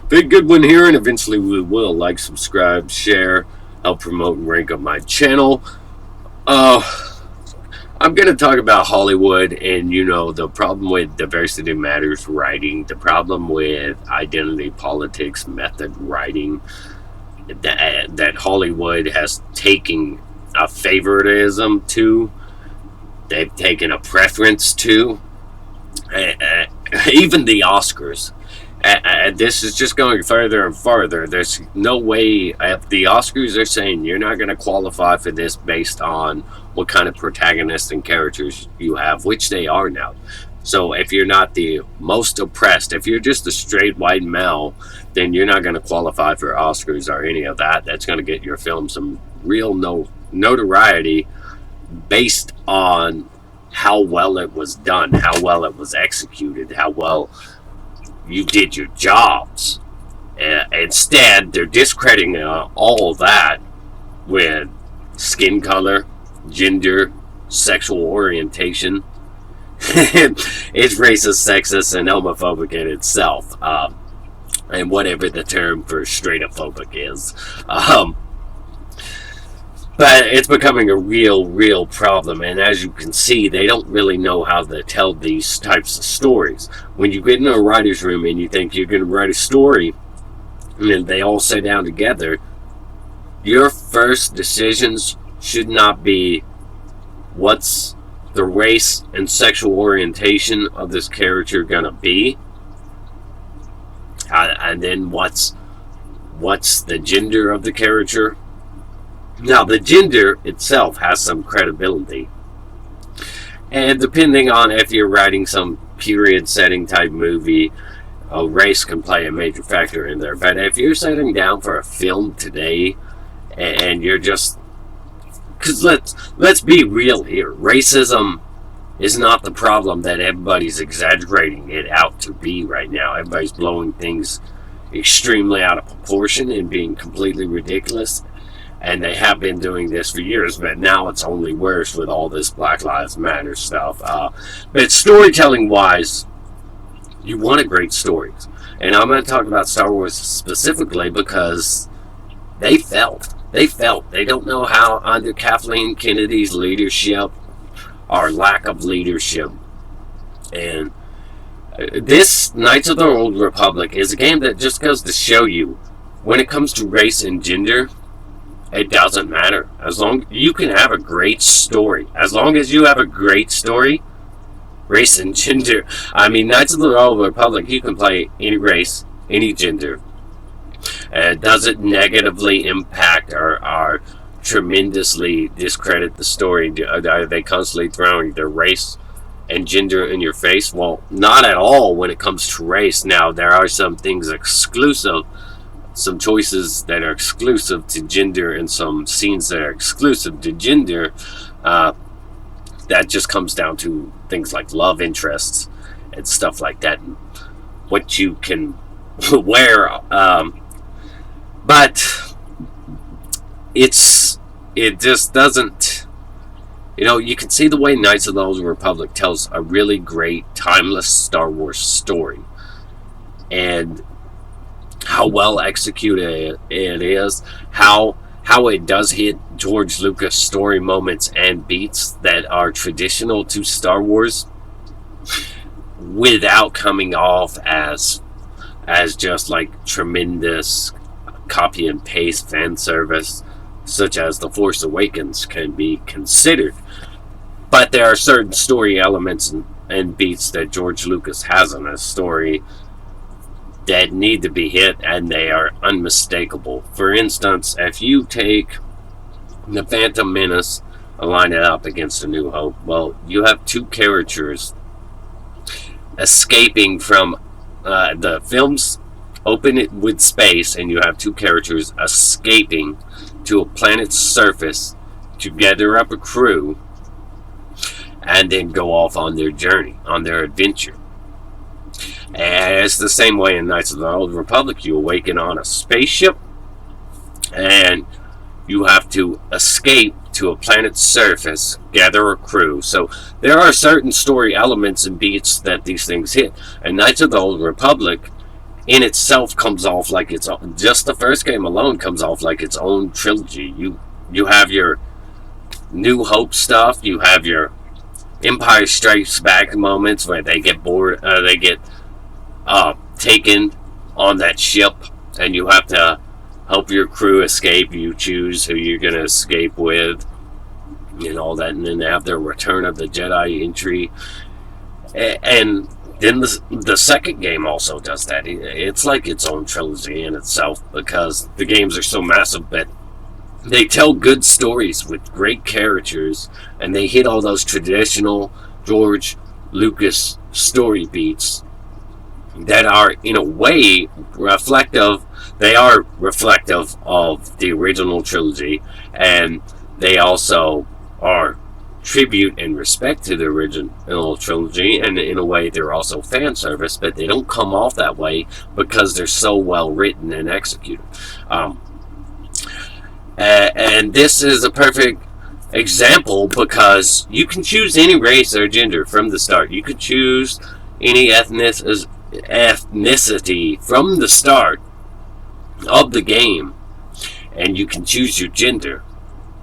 Big good one here, and eventually we will like, subscribe, share, help promote and rank up my channel. Uh, I'm going to talk about Hollywood and, the problem with diversity matters writing, the problem with identity politics method writing, that Hollywood has taken a favoritism to, they've taken a preference to, even the Oscars. This is just going further and further. There's no way. If the Oscars are saying you're not going to qualify for this based on what kind of protagonists and characters you have, which they are now. So if you're not the most oppressed, if you're just a straight white male, then you're not going to qualify for Oscars or any of that. That's going to get your film some real notoriety based on how well it was done, how well it was executed, how well you did your jobs. Instead, they're discrediting all of that with skin color, gender, sexual orientation. It's racist, sexist, and homophobic in itself. And whatever the term for straightophobic is. But it's becoming a real problem, and as you can see, they don't really know how to tell these types of stories. When you get in a writer's room and you think you're going to write a story, and then they all sit down together, your first decisions should not be what's the race and sexual orientation of this character going to be, and then what's the gender of the character. Now, the gender itself has some credibility. And depending on if you're writing some period setting type movie, race can play a major factor in there. But if you're sitting down for a film today and you're just... Because let's be real here. Racism is not the problem that everybody's exaggerating it out to be right now. Everybody's blowing things extremely out of proportion and being completely ridiculous. And they have been doing this for years, but now it's only worse with all this Black Lives Matter stuff. But storytelling-wise, you wanted great stories. And I'm going to talk about Star Wars specifically because they felt. They don't know how under Kathleen Kennedy's leadership, or lack of leadership. And this Knights of the Old Republic is a game that just goes to show you, when it comes to race and gender, it doesn't matter. As long you can have a great story. As long as you have a great story, race and gender. I mean, Knights of the Old Republic, you can play any race, any gender. It doesn't negatively impact or tremendously discredit the story. Are they constantly throwing their race and gender in your face? Well, not at all when it comes to race. Now, there are some things exclusive, some choices that are exclusive to gender, and some scenes that are exclusive to gender. That just comes down to things like love interests and stuff like that, and what you can wear. But it just doesn't. You can see the way Knights of the Old Republic tells a really great, timeless Star Wars story, and how well executed it is, how it does hit George Lucas story moments and beats that are traditional to Star Wars, without coming off as just like tremendous copy and paste fan service, such as The Force Awakens can be considered. But there are certain story elements and beats that George Lucas has in his story that need to be hit, and they are unmistakable. For instance, if you take the Phantom Menace and line it up against A New Hope, well, you have two characters escaping from the films open it with space, and you have two characters escaping to a planet's surface to gather up a crew and then go off on their journey, on their adventure. And it's the same way in Knights of the Old Republic. You awaken on a spaceship, and you have to escape to a planet's surface, gather a crew. So there are certain story elements and beats that these things hit. And Knights of the Old Republic in itself comes off like its own, just the first game alone comes off like its own trilogy. You have your New Hope stuff, you have your Empire Strikes Back moments where they get bored, they get taken on that ship, and you have to help your crew escape. You choose who you're going to escape with, and all that. And then they have their Return of the Jedi entry, and then the second game also does that. It's like its own trilogy in itself, because the games are so massive, but they tell good stories with great characters, and they hit all those traditional George Lucas story beats that are, in a way, reflective. They are reflective of the original trilogy, and they also are tribute and respect to the original trilogy, and in a way they're also fan service, but they don't come off that way because they're so well written and executed. And this is a perfect example, because you can choose any race or gender from the start. You can choose any ethnicity from the start of the game, and you can choose your gender,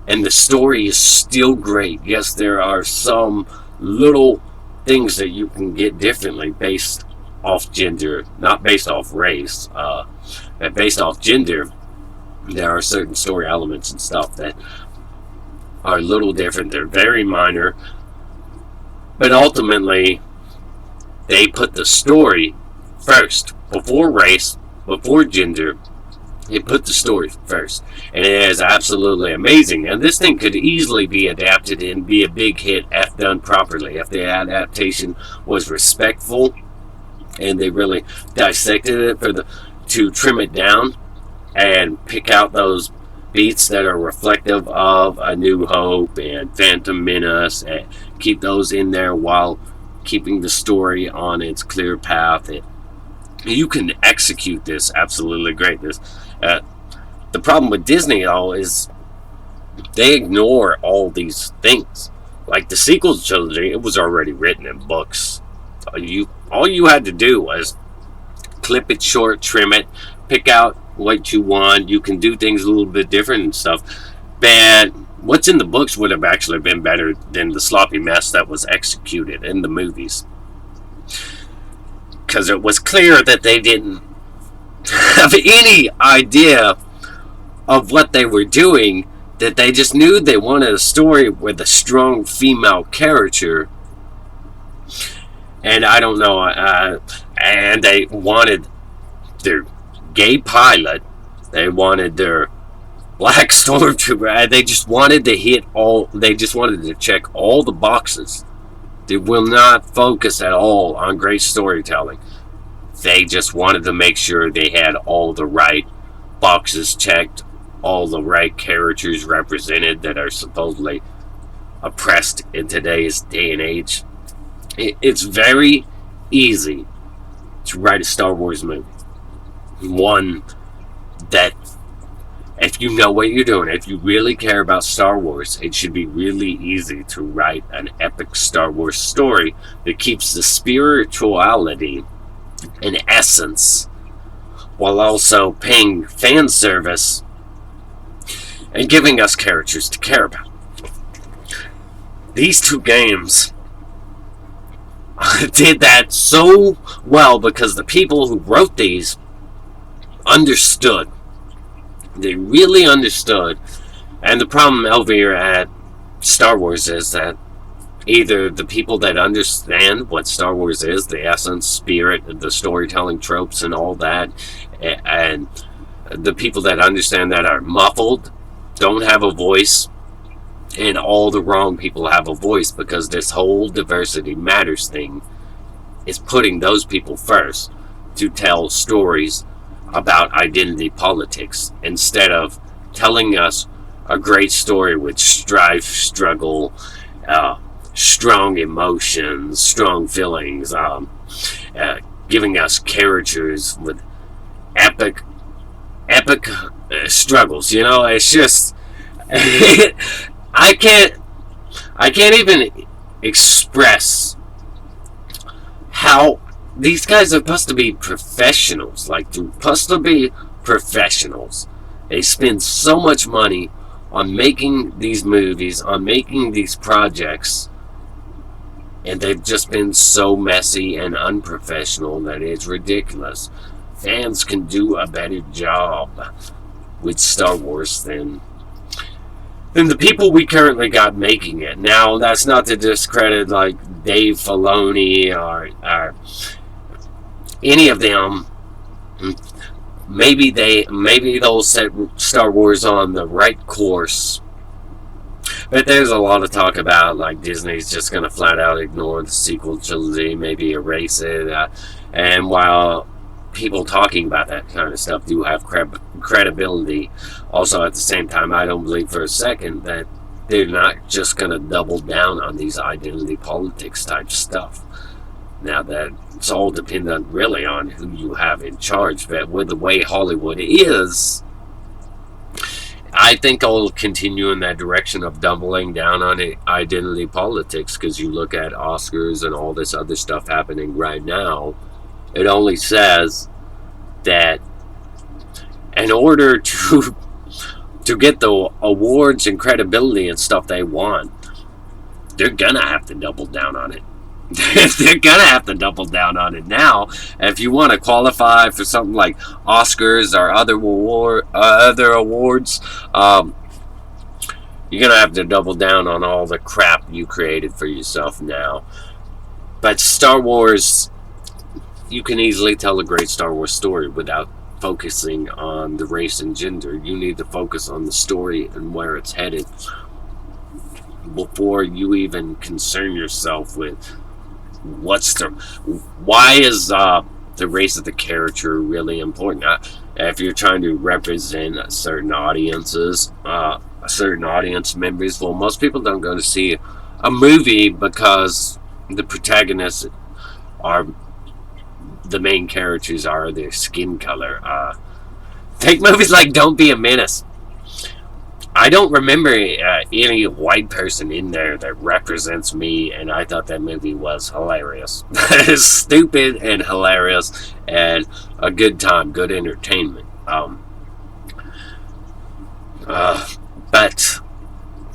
and the story is still great. Yes, there are some little things that you can get differently based off gender, not based off race, but based off gender. There are certain story elements and stuff that are a little different. They're very minor, but ultimately they put the story first, before race, before gender. They put the story first, and it is absolutely amazing. And this thing could easily be adapted and be a big hit if done properly, if the adaptation was respectful and they really dissected it to trim it down and pick out those beats that are reflective of A New Hope and Phantom Menace, and keep those in there while keeping the story on its clear path. You can execute this absolutely great. The problem with Disney, though, is they ignore all these things. Like the sequel trilogy, it was already written in books. All you had to do was clip it short, trim it, pick out what you want. You can do things a little bit different and stuff. But what's in the books would have actually been better than the sloppy mess that was executed in the movies. Because it was clear that they didn't have any idea of what they were doing, that they just knew they wanted a story with a strong female character. And I don't know, and they wanted their gay pilot, they wanted their black stormtrooper, they just wanted to check all the boxes. They will not focus at all on great storytelling. They just wanted to make sure they had all the right boxes checked, all the right characters represented that are supposedly oppressed in today's day and age. It's very easy to write a Star Wars movie. One that, if you know what you're doing, if you really care about Star Wars, it should be really easy to write an epic Star Wars story that keeps the spirituality and essence, while also paying fan service and giving us characters to care about. These two games did that so well because the people who wrote these understood. They really understood. And the problem over here at Star Wars is that either the people that understand what Star Wars is, the essence, spirit, the storytelling tropes and all that, and the people that understand that are muffled, don't have a voice, and all the wrong people have a voice, because this whole diversity matters thing is putting those people first to tell stories about identity politics, instead of telling us a great story with strife, struggle, strong emotions, strong feelings, giving us characters with epic struggles. You know, it's just I can't even express how these guys are supposed to be professionals. Like, they're supposed to be professionals. They spend so much money on making these movies, on making these projects, and they've just been so messy and unprofessional that it's ridiculous. Fans can do a better job with Star Wars than the people we currently got making it. Now, that's not to discredit like Dave Filoni or any of them. Maybe they'll set Star Wars on the right course. But there's a lot of talk about like Disney's just going to flat out ignore the sequel trilogy, maybe erase it. And while people talking about that kind of stuff do have credibility, also at the same time, I don't believe for a second that they're not just going to double down on these identity politics type stuff. Now, that it's all dependent really on who you have in charge, but with the way Hollywood is, I think I'll continue in that direction of doubling down on identity politics, because you look at Oscars and all this other stuff happening right now, it only says that in order to get the awards and credibility and stuff they want, they're gonna have to double down on it. They're gonna have to double down on it now. If you want to qualify for something like Oscars or other awards, you're gonna have to double down on all the crap you created for yourself now. But Star Wars, you can easily tell a great Star Wars story without focusing on the race and gender. You need to focus on the story and where it's headed before you even concern yourself with why is the race of the character really important. If you're trying to represent certain audiences, certain audience members, well, most people don't go to see a movie because the protagonists are the main characters are their skin color. Take movies like Don't Be a Menace. I don't remember any white person in there that represents me, and I thought that movie was hilarious. Stupid and hilarious, and a good time, good entertainment. But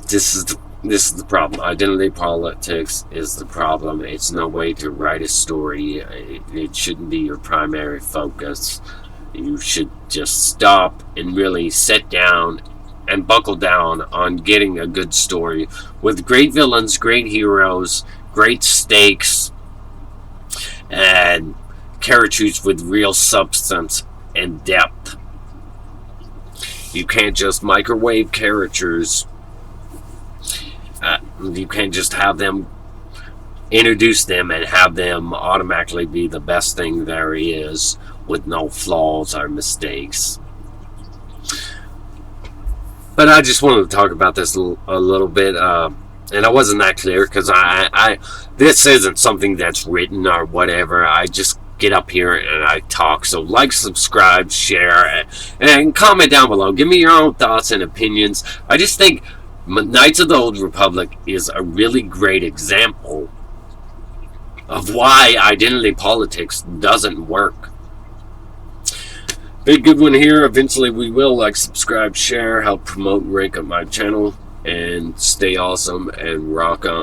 this is the problem. Identity politics is the problem. It's no way to write a story. It shouldn't be your primary focus. You should just stop and really sit down and buckle down on getting a good story with great villains, great heroes, great stakes, and characters with real substance and depth. You can't just microwave characters. You can't just have them, introduce them and have them automatically be the best thing there is with no flaws or mistakes. But I just wanted to talk about this a little bit, and I wasn't that clear because this isn't something that's written or whatever. I just get up here and I talk. So like, subscribe, share, and comment down below. Give me your own thoughts and opinions. I just think Knights of the Old Republic is a really great example of why identity politics doesn't work. Big good one here. Eventually we will like, subscribe, share, help promote and rank up my channel, and stay awesome and rock on.